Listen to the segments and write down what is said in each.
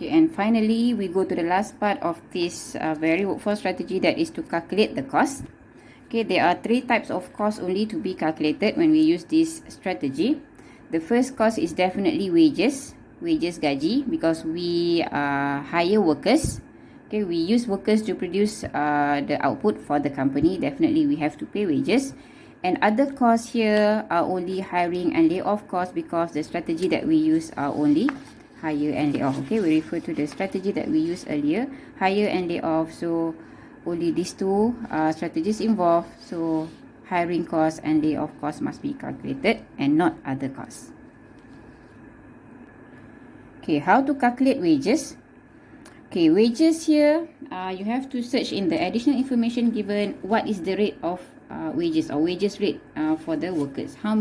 Okay, and finally, we go to the last part of this very workforce strategy, that is to calculate the cost. Okay, there are 3 types of cost only to be calculated when we use this strategy. The first cost is definitely wages gaji, because we hire workers. Okay, we use workers to produce the output for the company. Definitely we have to pay wages. And other costs here are only hiring and layoff costs, because the strategy that we use are only hire and layoff. Okay, we refer to the strategy that we used earlier, hire and layoff. So only these two strategies involved. So hiring costs and layoff costs must be calculated and not other costs. Okay, how to calculate wages? Okay, wages here, you have to search in the additional information given what is the rate of wages or wages rate for the workers. How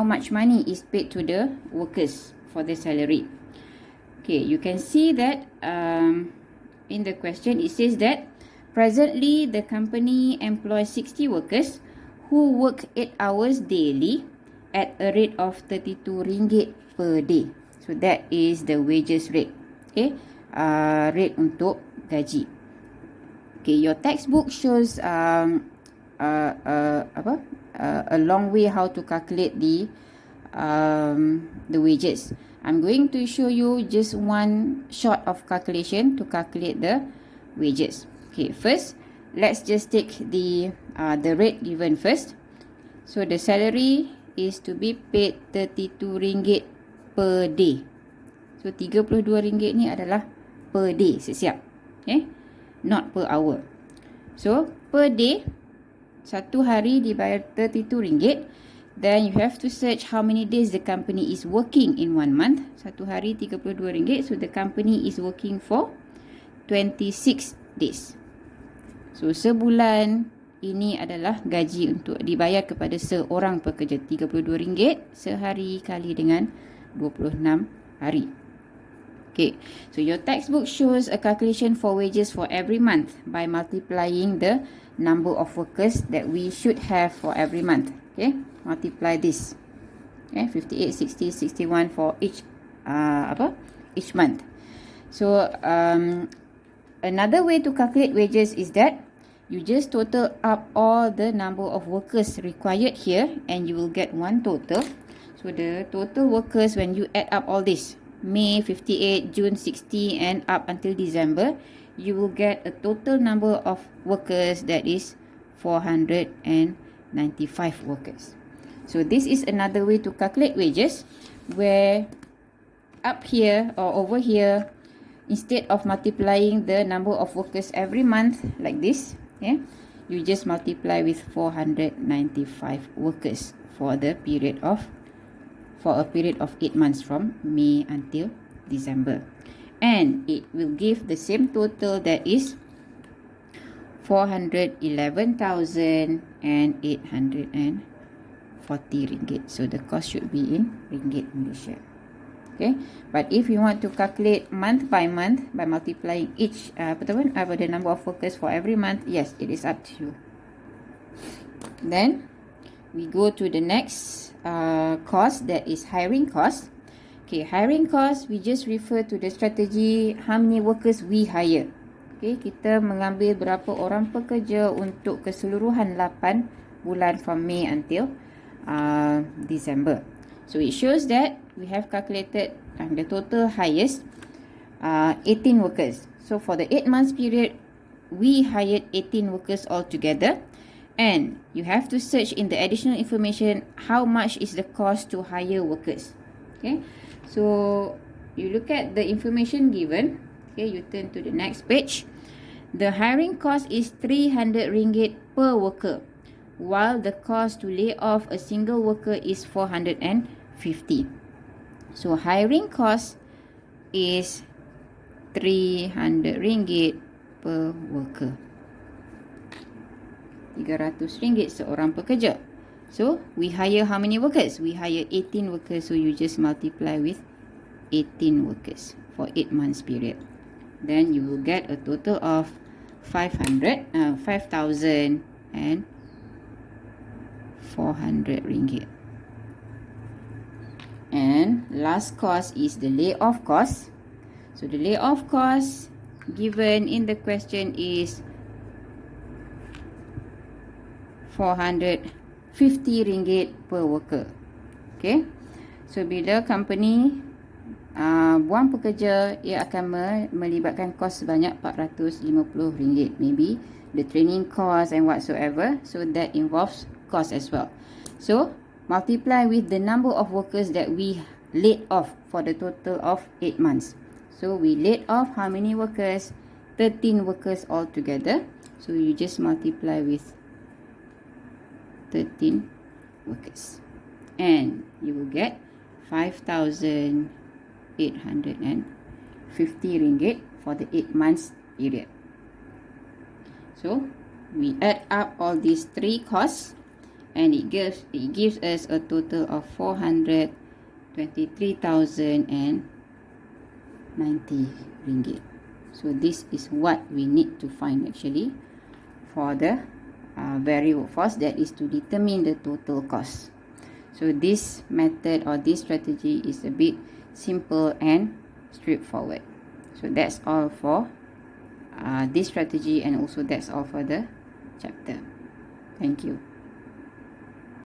much money is paid to the workers for the salary. Okay, you can see that in the question it says that presently the company employs 60 workers who work 8 hours daily at a rate of 32 ringgit per day. So that is the wages rate. Okay, rate untuk gaji. Okay, your textbook shows a long way how to calculate the wages. I'm going to show you just one short of calculation to calculate the wages. Okay, first let's just take the rate given first. So the salary is to be paid 32 ringgit per day. So 32 ringgit ni adalah per day, siap-siap. Okay, not per hour. So per day, satu hari dibayar 32 ringgit. Then you have to search how many days the company is working in 1 month. Satu hari 32 ringgit. So the company is working for 26 days. So sebulan ini adalah gaji untuk dibayar kepada seorang pekerja. 32 ringgit sehari kali dengan 26 hari. Okay, so your textbook shows a calculation for wages for every month by multiplying the number of workers that we should have for every month. Okay, multiply this. Okay, 58, 60, 61 for each month. So another way to calculate wages is that you just total up all the number of workers required here and you will get one total. So the total workers, when you add up all this, May 58, June 60 and up until December, you will get a total number of workers that is 495 workers. So this is another way to calculate wages, where up here or over here, instead of multiplying the number of workers every month like this, yeah, you just multiply with 495 workers for a period of 8 months from May until December, and it will give the same total, that is 411,840 ringgit. So the cost should be in ringgit Malaysia. Okay, but if you want to calculate month by month by multiplying each the number of workers for every month, yes, it is up to you. Then we go to the next cost, that is hiring cost. Okay, hiring cost, we just refer to the strategy how many workers we hire. Okay, kita mengambil berapa orang pekerja untuk keseluruhan 8 bulan from May until December. So it shows that we have calculated the total hires 18 workers. So for the 8 months period, we hired 18 workers altogether. And you have to search in the additional information how much is the cost to hire workers. Okay, so you look at the information given. Okay, you turn to the next page. The hiring cost is 300 ringgit per worker, while the cost to lay off a single worker is 450. So hiring cost is 300 ringgit per worker. 300 ringgit seorang pekerja. So we hire how many workers? We hire 18 workers. So you just multiply with 18 workers for 8 months period. Then you will get a total of 5,400 ringgit. And last cost is the layoff cost. So the layoff cost given in the question is RM450 per worker. Okay, so bila company buang pekerja, ia akan melibatkan kos sebanyak RM450, maybe the training cost and whatsoever. So that involves cost as well. So multiply with the number of workers that we laid off for the total of 8 months. So we laid off how many workers? 13 workers altogether. So you just multiply with 13 workers and you will get RM5,850 for the 8 months period. So we add up all these three costs and it gives us a total of RM423,090. So this is what we need to find actually for the variable workforce, that is to determine the total cost. So this method or this strategy is a bit simple and straightforward. So that's all for this strategy, and also that's all for the chapter. Thank you.